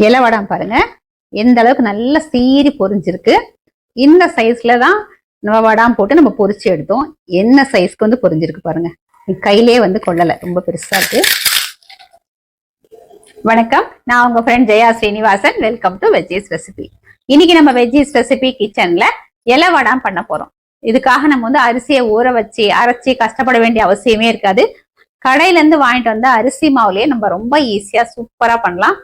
இலை வடாம் பாருங்க எந்த அளவுக்கு நல்லா சீறி பொரிஞ்சிருக்கு. இந்த சைஸ்ல தான் நம்ம வடாம் போட்டு நம்ம பொரிச்சு எடுத்தோம். என்ன சைஸ்க்கு வந்து பொரிஞ்சிருக்கு பாருங்க. கையிலே வந்து கொள்ளல, ரொம்ப பெருசா இருக்கு. வணக்கம், நான் உங்க friend Jaya Srinivasan. Welcome to veggies recipe. இன்னைக்கு நம்ம வெஜ்ஜீஸ் ரெசிபி கிச்சன்ல இலை வடாம் பண்ண போறோம். இதுக்காக நம்ம வந்து அரிசியை ஊற வச்சு அரைச்சி கஷ்டப்பட வேண்டிய அவசியமே இருக்காது. கடையில இருந்து வாங்கிட்டு வந்த அரிசி மாவுலயே நம்ம ரொம்ப ஈஸியா சூப்பரா பண்ணலாம்.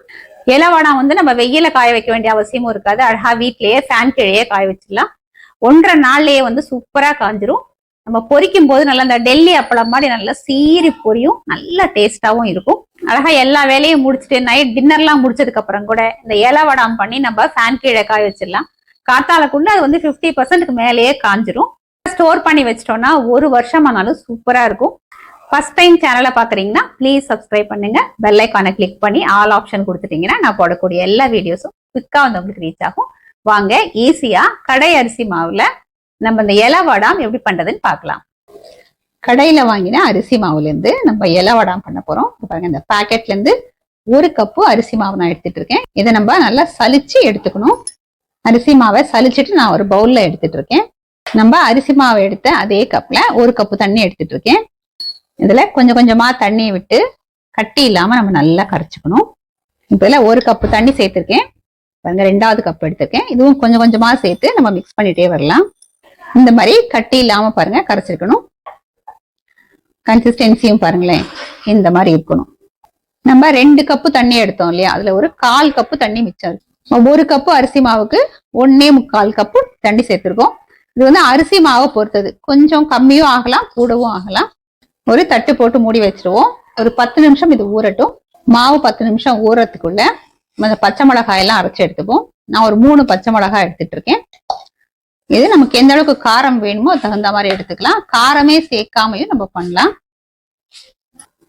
இலை வடாம் வந்து நம்ம வெயில காய வைக்க வேண்டிய அவசியமும் இருக்காது. அழகா வீட்லயே ஃபேன் கீழே காய வச்சிடலாம். 1.5 நாள்லயே வந்து சூப்பரா காஞ்சிரும். நம்ம பொரிக்கும் போது நல்லா இந்த டெல்லி அப்பளம் மாதிரி நல்லா சீரி பொரியும், நல்ல டேஸ்டாவும் இருக்கும். அழகா எல்லா வேலையும் முடிச்சுட்டு நைட் டின்னர்லாம் முடிச்சதுக்கு அப்புறம் கூட இந்த இலை வடாம் பண்ணி நம்ம ஃபேன் கீழே காய வச்சிடலாம். காத்தாலக்குள்ள அது வந்து 50% மேலேயே காஞ்சிரும். ஸ்டோர் பண்ணி வச்சிட்டோம்னா 1 வருஷமானாலும் சூப்பரா இருக்கும். ஃபர்ஸ்ட் டைம் சேனலை பாக்குறீங்கன்னா ப்ளீஸ் சப்ஸ்கிரைப் பண்ணுங்க. பெல் ஐக்கானை கிளிக் பண்ணி ஆல் ஆப்ஷன் கொடுத்துட்டீங்கன்னா நான் போடக்கூடிய எல்லா வீடியோஸும் குயிக்கா வந்து உங்களுக்கு ரீச் ஆகும். வாங்க ஈஸியா கடை அரிசி மாவுல நம்ம இந்த இலை வடாம் எப்படி பண்றதுன்னு பார்க்கலாம். கடையில வாங்கின அரிசி மாவுல இருந்து நம்ம இலை வடாம் பண்ண போறோம். பாருங்க, இந்த பாக்கெட்ல இருந்து 1 கப்பு அரிசி மாவு நான் எடுத்துட்டு இருக்கேன். இதை நம்ம நல்லா சலிச்சு எடுத்துக்கணும். அரிசி மாவை சலிச்சுட்டு நான் ஒரு பவுல்ல எடுத்துட்டு இருக்கேன். நம்ம அரிசி மாவை எடுத்த அதே கப்ல 1 கப்பு தண்ணி எடுத்துட்டு இருக்கேன். இதுல கொஞ்சம் கொஞ்சமா தண்ணியை விட்டு கட்டி இல்லாம நம்ம நல்லா கரைச்சுக்கணும். இப்ப இதுல 1 கப்பு தண்ணி சேர்த்திருக்கேன். பாருங்க, 2வது கப் எடுத்திருக்கேன். இதுவும் கொஞ்சம் கொஞ்சமா சேர்த்து நம்ம மிக்ஸ் பண்ணிட்டே வரலாம். இந்த மாதிரி கட்டி இல்லாம பாருங்க கரைச்சிருக்கணும். கன்சிஸ்டன்சியும் பாருங்களேன், இந்த மாதிரி இருக்கணும். நம்ம 2 கப்பு தண்ணி எடுத்தோம் இல்லையா, அதுல ஒரு 1/4 கப்பு தண்ணி மிச்சம் இருக்கு. 1 கப்பு அரிசி மாவுக்கு 1.25 கப்பு தண்ணி சேர்த்திருக்கோம். இது வந்து அரிசி மாவை பொறுத்தது, கொஞ்சம் கம்மியும் ஆகலாம் கூடவும் ஆகலாம். ஒரு தட்டு போட்டு மூடி வச்சிருவோம். ஒரு 10 நிமிஷம் இது ஊறட்டும். மாவு 10 நிமிஷம் ஊறத்துக்குள்ள நம்ம பச்சை மிளகாய் எல்லாம் அரைச்சு எடுத்துப்போம். நான் ஒரு 3 பச்சை மிளகாய் எடுத்துட்டு இருக்கேன். இது நமக்கு எந்த அளவுக்கு காரம் வேணுமோ தகுந்த மாதிரி எடுத்துக்கலாம். காரமே சேர்க்காமையும் நம்ம பண்ணலாம்.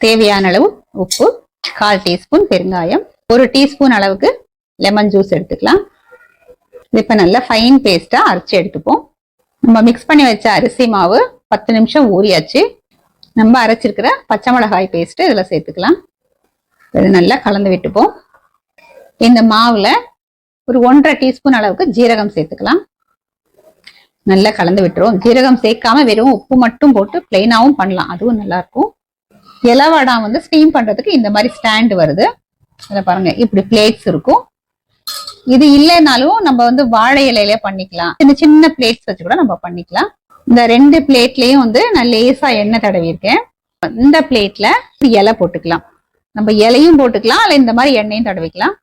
தேவையான அளவு உப்பு, 1/4 டீஸ்பூன் பெருங்காயம், 1 டீஸ்பூன் அளவுக்கு லெமன் ஜூஸ் எடுத்துக்கலாம். இப்ப நல்லா ஃபைன் பேஸ்டா அரைச்சு எடுத்துப்போம். நம்ம மிக்ஸ் பண்ணி வச்ச அரிசி மாவு 10 நிமிஷம் ஊறியாச்சு. நம்ம அரைச்சிருக்கிற பச்சை மிளகாய் பேஸ்ட் இதுல சேர்த்துக்கலாம். இது நல்லா கலந்து விட்டுப்போம். இந்த மாவுல ஒரு 1/2 டீஸ்பூன் அளவுக்கு ஜீரகம் சேர்த்துக்கலாம். நல்லா கலந்து விட்டுருவோம். ஜீரகம் சேர்க்காம வெறும் உப்பு மட்டும் போட்டு பிளெயினாவும் பண்ணலாம், அதுவும் நல்லா இருக்கும். இலை வடாம் வந்து ஸ்டீம் பண்றதுக்கு இந்த மாதிரி ஸ்டாண்ட் வருது. அதுல பாருங்க, இப்படி பிளேட்ஸ் இருக்கும். இது இல்லைனாலும் நம்ம வந்து வாழை இலையில பண்ணிக்கலாம். சின்ன சின்ன பிளேட்ஸ் வச்சு கூட நம்ம பண்ணிக்கலாம். இந்த 2 பிளேட்லயும் வந்து நான் லேசா எண்ணெய் தடவி இருக்கேன். இந்த பிளேட்ல இலை போட்டுக்கலாம். நம்ம இலையும் போட்டுக்கலாம், இல்ல இந்த மாதிரி எண்ணெயும் தடவிக்கலாம்.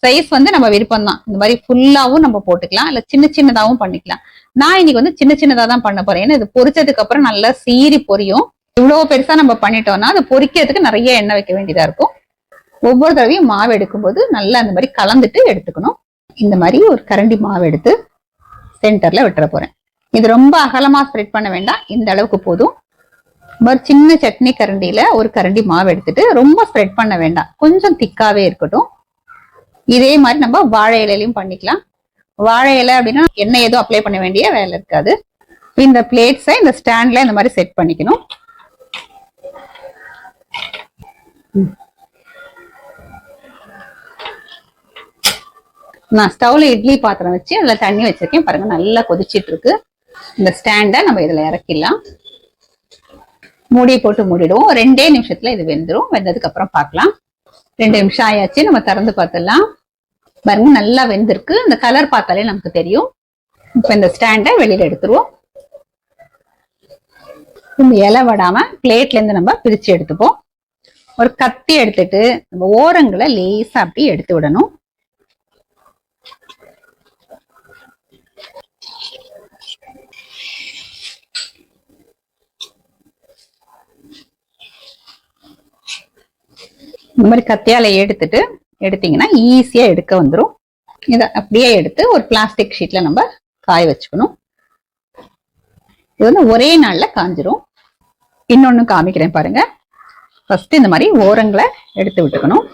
சைஸ் வந்து நம்ம விருப்பம் தான். இந்த மாதிரி ஃபுல்லாவும் நம்ம போட்டுக்கலாம், இல்ல சின்ன சின்னதாவும் பண்ணிக்கலாம். நான் இன்னைக்கு வந்து சின்ன சின்னதா தான் பண்ண போறேன். ஏன்னா இது பொரிச்சதுக்கு அப்புறம் நல்லா சீறி பொரியும். இவ்வளவு பெருசா நம்ம பண்ணிட்டோம்னா அது பொரிக்கிறதுக்கு நிறைய எண்ணெய் வைக்க வேண்டியதா இருக்கும். ஒவ்வொரு தடவையும் மாவு எடுக்கும்போது நல்லா அந்த மாதிரி கலந்துட்டு எடுத்துக்கணும். இந்த மாதிரி ஒரு கரண்டி மாவு எடுத்து சென்டர்ல விட்டுற போறேன். இது ரொம்ப அகலமா ஸ்ப்ரெட் பண்ண வேண்டாம், இந்த அளவுக்கு போதும். ஒரு சின்ன சட்னி கரண்டியில ஒரு கரண்டி மாவு எடுத்துட்டு ரொம்ப ஸ்ப்ரெட் பண்ண வேண்டாம், கொஞ்சம் திக்காவே இருக்கட்டும். இதே மாதிரி நம்ம வாழை இலையிலையும் பண்ணிக்கலாம். வாழை இலை அப்படின்னா எண்ணெய் எதுவும் அப்ளை பண்ண வேண்டிய வேலை இருக்காது. இந்த பிளேட்ஸை இந்த ஸ்டாண்ட்ல இந்த மாதிரி செட் பண்ணிக்கணும். நான் ஸ்டவ்ல இட்லி பாத்திரம் வச்சு அதுல தண்ணி வச்சிருக்கேன். பாருங்க, நல்லா கொதிச்சிட்டு இருக்கு. இந்த ஸ்டாண்டை நம்ம இதுல இறக்கிடலாம். மூடி போட்டு மூடிடுவோம். 2 நிமிஷத்துல இது வெந்துடும். வெந்ததுக்கு அப்புறம் பார்க்கலாம். 2 நிமிஷம் ஆயாச்சு. நம்ம திறந்து பார்த்துடலாம். பாருங்க, நல்லா வெந்திருக்கு. இந்த கலர் பார்த்தாலே நமக்கு தெரியும். இப்ப இந்த ஸ்டாண்டை வெளியில எடுத்துருவோம். இந்த இலை வடாம பிளேட்ல இருந்து நம்ம பிரிச்சு எடுத்துப்போம். ஒரு கத்தி எடுத்துட்டு நம்ம ஓரங்களை லேசா அப்படி எடுத்து விடணும். இந்த மாதிரி கத்தியால எடுத்தீங்கன்னா ஈஸியா எடுக்க வந்துடும். இதை அப்படியே எடுத்து ஒரு பிளாஸ்டிக் ஷீட்ல நம்ம காய வச்சுக்கணும். இது வந்து ஒரே நாள்ல காஞ்சிரும். இன்னொன்னு காமிக்கிறேன் பாருங்க. ஃபர்ஸ்ட் இந்த மாதிரி ஓரங்களை எடுத்து விட்டுக்கணும்.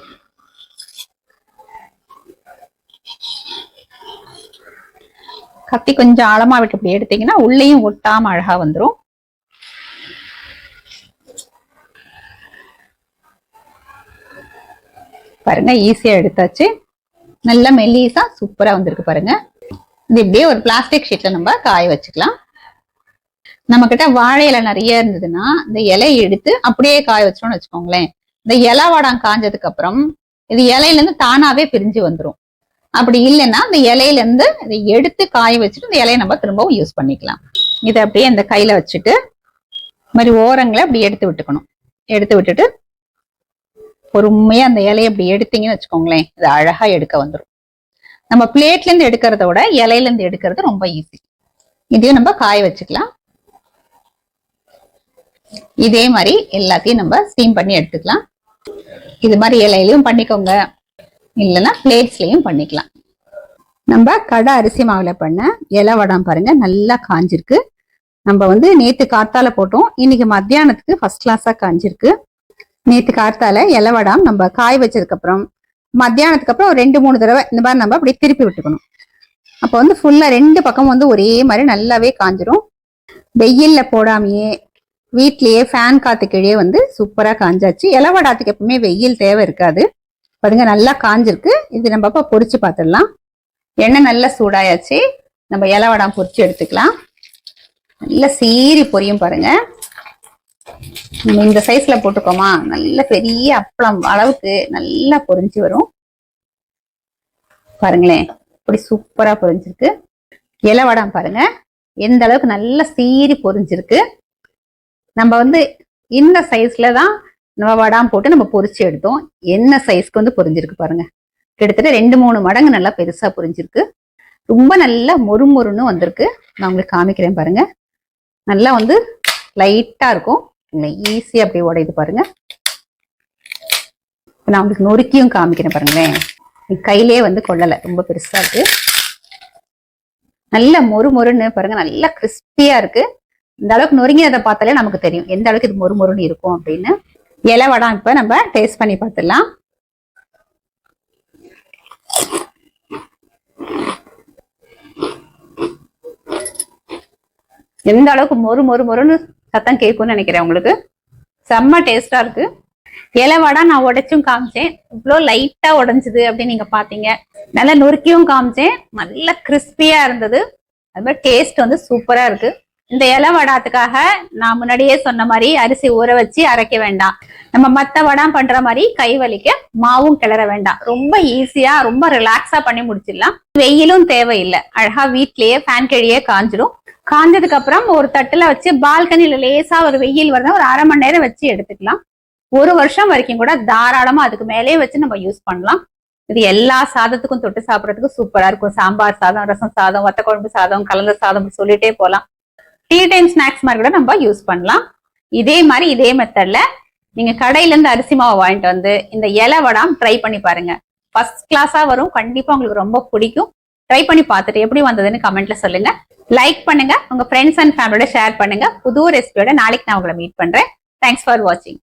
கத்தி கொஞ்சம் ஆழமா விட்டு இப்படி எடுத்தீங்கன்னா உள்ளேயும் ஒட்டாம அழகா வந்துடும். பாருங்க, ஈஸியா எடுத்தாச்சு. நல்ல மெல்லிசா சூப்பரா வந்திருக்கு பாருங்க. இது இப்படியே ஒரு பிளாஸ்டிக் ஷீட்ல நம்ம காய வச்சுக்கலாம். நம்ம கிட்ட வாழை இலை நிறைய இருந்ததுன்னா இந்த இலையை எடுத்து அப்படியே காய வச்சோம்னு வச்சுக்கோங்களேன், இந்த இலை வடம் காஞ்சதுக்கு அப்புறம் இது இலையில இருந்து தானாவே பிரிஞ்சு வந்துடும். அப்படி இல்லைன்னா இந்த இலையில இருந்து இதை எடுத்து காய வச்சுட்டு இந்த இலையை நம்ம திரும்பவும் யூஸ் பண்ணிக்கலாம். இதை அப்படியே இந்த கையில வச்சுட்டு இந்த மாதிரி ஓரங்களை அப்படி எடுத்து விட்டுக்கணும். எடுத்து விட்டுட்டு பொறுமையா அந்த இலையை அப்படி எடுத்தீங்கன்னு வச்சுக்கோங்களேன், இது அழகா எடுக்க வந்துடும். நம்ம பிளேட்ல இருந்து எடுக்கிறத விட இலையில இருந்து எடுக்கிறது ரொம்ப ஈஸி. இதையும் நம்ம காய வச்சுக்கலாம். இதே மாதிரி எல்லாத்தையும் நம்ம ஸ்டீம் பண்ணி எடுத்துக்கலாம். இது மாதிரி இலையிலையும் பண்ணிக்கோங்க, இல்லைன்னா பிளேட்ஸ்லயும் பண்ணிக்கலாம். நம்ம கடை அரிசி மாவுல பண்ண இலை வடம் பாருங்க நல்லா காஞ்சிருக்கு. நம்ம நேத்து காத்தால போட்டோம், இன்னைக்கு மத்தியானத்துக்கு ஃபர்ஸ்ட் கிளாஸா காஞ்சிருக்கு. நேத்து காத்தால இலை வடம் நம்ம காய வச்சதுக்கு அப்புறம் மத்தியானத்துக்கு அப்புறம் 2-3 தடவை இந்த மாதிரி நம்ம அப்படியே திருப்பி விட்டுக்கணும். அப்போ ஃபுல்லா 2 பக்கம் ஒரே மாதிரி நல்லாவே காஞ்சிரும். வெயில்ல போடாமையே வீட்லயே ஃபேன் காத்து கீழே சூப்பரா காஞ்சாச்சு. இலை வடாத்துக்கு எப்பவுமே வெயில் தேவை இருக்காது. பாருங்க நல்லா காஞ்சிருக்கு. இது நம்ம இப்ப பொரிச்சு பார்த்துடலாம். எண்ணெய் நல்லா சூடாயாச்சு. நம்ம இலை வடம் பொரிச்சு எடுத்துக்கலாம். நல்லா சீரி பொரியும் பாருங்க. நம்ம இந்த சைஸ்ல போட்டுக்கோமா, நல்ல பெரிய அப்பளம் அளவுக்கு நல்லா பொரிஞ்சு வரும். பாருங்களேன் இப்படி சூப்பரா பொரிஞ்சிருக்கு. இலை வடம் பாருங்க எந்த அளவுக்கு நல்லா சீரி பொரிஞ்சிருக்கு. நம்ம இந்த சைஸ்ல தான் நம்ம வடாம் போட்டு நம்ம பொரிச்சு எடுத்தோம். என்ன சைஸ்க்கு பொரிஞ்சிருக்கு பாருங்க. கிட்டத்தட்ட 2-3 மடங்கு நல்லா பெருசா பொரிஞ்சிருக்கு. ரொம்ப நல்லா மொறுமொறுன்னு வந்திருக்கு. நான் உங்களுக்கு காமிக்கிறேன் பாருங்க. நல்லா லைட்டா இருக்கும், ஈஸியா அப்படி உடையுது பாருங்க. நான் உங்களுக்கு நொறுக்கியும் காமிக்கிறேன் பாருங்களேன். கையிலே கொள்ளல, ரொம்ப பெருசா இருக்கு. நல்ல மொறுமொறுன்னு பாருங்க, நல்லா கிறிஸ்பியா இருக்கு. இந்த அளவுக்கு நொறுங்கினதை பார்த்தாலே நமக்கு தெரியும் எந்த அளவுக்கு இது மொறுமொறுன்னு இருக்கும் அப்படின்னு. இலை வடம் இப்ப நம்ம டேஸ்ட் பண்ணி பார்த்துடலாம். எந்த அளவுக்கு மொறுன்னு சத்தம் கேட்கும்னு நினைக்கிறேன். உங்களுக்கு செம்ம டேஸ்டா இருக்கு. இலை வடை நான் உடைச்சும் காமிச்சேன், இவ்வளோ லைட்டா உடைஞ்சது அப்படின்னு நீங்க பாத்தீங்க. நல்லா நொறுக்கியும் காமிச்சேன், நல்ல கிறிஸ்பியா இருந்தது. அது மாதிரி டேஸ்ட் சூப்பரா இருக்கு. இந்த இலை வடாத்துக்காக நான் முன்னாடியே சொன்ன மாதிரி அரிசி ஊற வச்சு அரைக்க வேண்டாம். நம்ம மத்த வடம் பண்ற மாதிரி கை வலிக்க மாவும் கிளற வேண்டாம். ரொம்ப ஈஸியா ரொம்ப ரிலாக்ஸா பண்ணி முடிச்சிடலாம். வெயிலும் தேவையில்லை, அழகா வீட்லயே ஃபேன் கீழே காஞ்சிடும். காஞ்சதுக்கு அப்புறம் ஒரு தட்டுல வச்சு பால்கனில லேசா ஒரு வெயில் வரத ஒரு 1/2 மணி நேரம் வச்சு எடுத்துக்கலாம். 1 வருஷம் வரைக்கும் கூட தாராளமா அதுக்கு மேலே வச்சு நம்ம யூஸ் பண்ணலாம். இது எல்லா சாதத்துக்கும் தொட்டு சாப்பிடறதுக்கு சூப்பரா இருக்கும். சாம்பார் சாதம், ரசம் சாதம், வத்த குழம்பு சாதம், கலந்த சாதம் சொல்லிட்டே போலாம். டீ டைம் ஸ்நாக்ஸ் மாதிரி கூட நம்ம யூஸ் பண்ணலாம். இதே மாதிரி இதே மெத்தட்ல நீங்க கடையில இருந்து அரிசி மாவு வாங்கிட்டு இந்த இலை வடம் ட்ரை பண்ணி பாருங்க. ஃபர்ஸ்ட் கிளாஸா வரும். கண்டிப்பா உங்களுக்கு ரொம்ப பிடிக்கும். ட்ரை பண்ணி பார்த்துட்டு எப்படி வந்ததுன்னு கமெண்ட்ல சொல்லுங்க. லைக் பண்ணுங்க, உங்க ஃப்ரெண்ட்ஸ் அண்ட் ஃபேமிலியோட ஷேர் பண்ணுங்க. புது ரெசிபியோட நாளைக்கு நான் உங்களை மீட் பண்றேன். தேங்க்ஸ் ஃபார் வாட்சிங்.